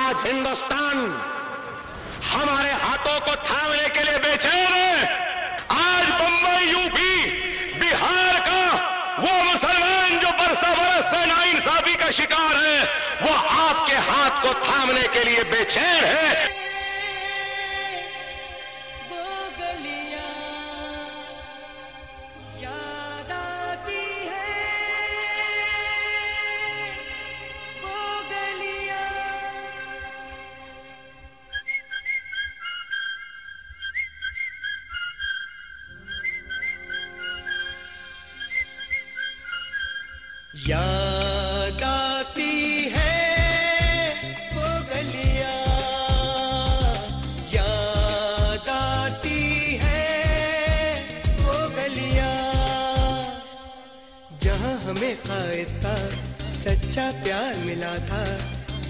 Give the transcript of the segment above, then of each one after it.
आज हिंदुस्तान हमारे हाथों को थामने के लिए बेचैन है। आज बंबई, यूपी, बिहार का वो मुसलमान जो बरसा बरस से नाइंसाफी का शिकार है, वो आपके हाथ को थामने के लिए बेचैन है। याद आती है वो गलियां, याद आती है वो गलियां, जहां हमें कायद का सच्चा प्यार मिला था,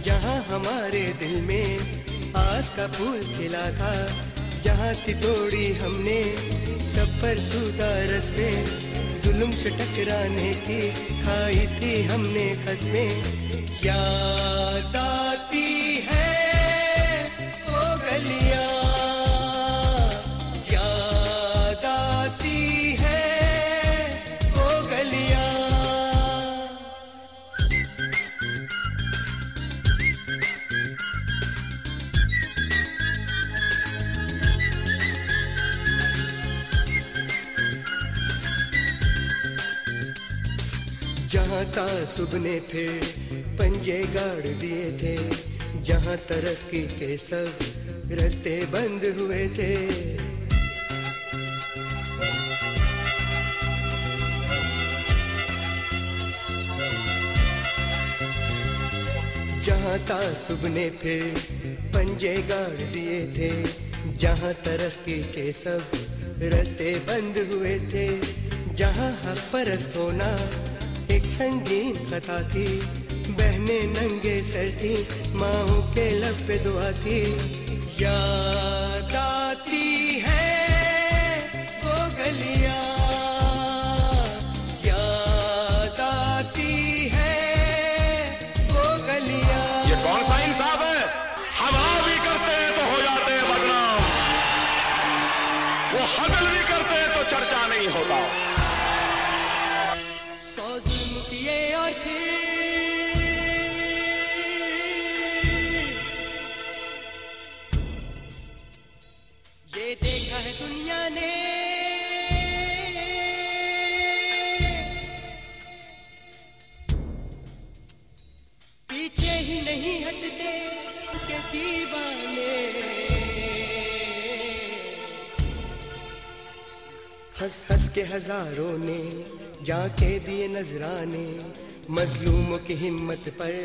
जहां हमारे दिल में आस का फूल खिला था, जहां थी तोड़ी हमने सफर सुधा रस में, जुल्म से टकराने की खाई थी हमने कसमें। याद आती है वो गलियां, याद आती है वो गलियां। जहाँ तासुब ने फिर पंजे गाड़ दिए थे, जहाँ तरक्की के सब रास्ते बंद हुए थे, जहाँ तासुब ने फिर पंजे गाड़ दिए थे, जहाँ तरक्की के सब रास्ते बंद हुए थे, जहाँ हक परस्त होना एक संगीन कथा थी, बहने नंगे सर थी, माओ के लब पे दुआ थी। याद आती है वो गलियां, याद आती है वो गलियां। ये कौन सा इंसाफ है? हम भी करते हैं तो हो जाते हैं बदनाम, वो हदल भी करते हैं तो चर्चा नहीं होता। और फिर ये देखा है दुनिया ने, पीछे ही नहीं हटते के दीवाने, हंस हंस के हजारों ने जाके दिए नजराने, मजलूमों की हिम्मत पर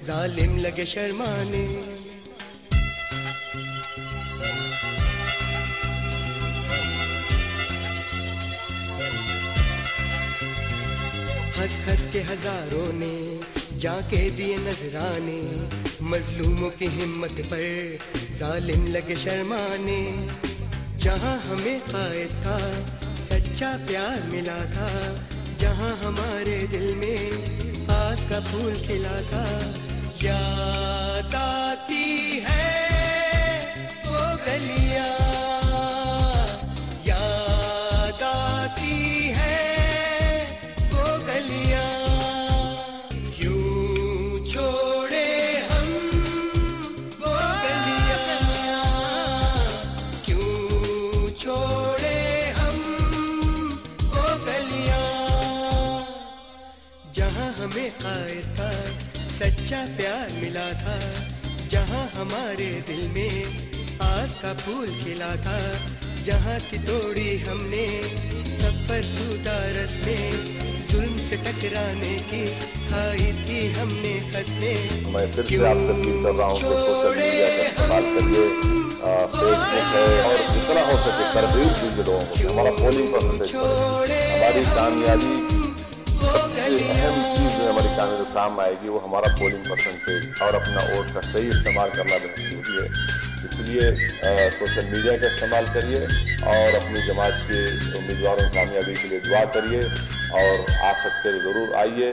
जालिम लगे शर्माने। हंस हंस के हजारों ने जाके दिए नजराने, मजलूमों की हिम्मत पर जालिम लगे शर्माने, जहां हमें कायद का सच्चा प्यार मिला था, जहां हमारे दिल में आस का फूल खिला था। याद आती है वो गलियां, याद आती है वो गलियां, यूं छोड़े हम वो गलियां, क्यों छोड़े हमें कायद का सच्चा प्यार मिला था, जहां हमारे दिल में आस का फूल खिला था, जहां की तोड़ी हमने सफर सूदा रस में, जुल्म से टकराने की खाई थी हमने कसमें। मैं फिर से आपसे अपील कर रहा हूँ कि सोशल मीडिया का इस्तेमाल करिए, फेसबुक है, और जितना हो सके तरगीब दीजिए लोगों को, हमारा पोलिंग परसेंटेज बढ़े। हमारी कामयाबी, सबसे अहम चीज़ जो हमारी कामयाबी काम आएगी वो हमारा पोलिंग परसेंटेज और अपना वोट का सही इस्तेमाल करना बहुत जरूरी है। इसलिए सोशल मीडिया का इस्तेमाल करिए और अपनी जमात के उम्मीदवारों की कामयाबी के लिए दुआ करिए, और आ सकते ज़रूर आइए।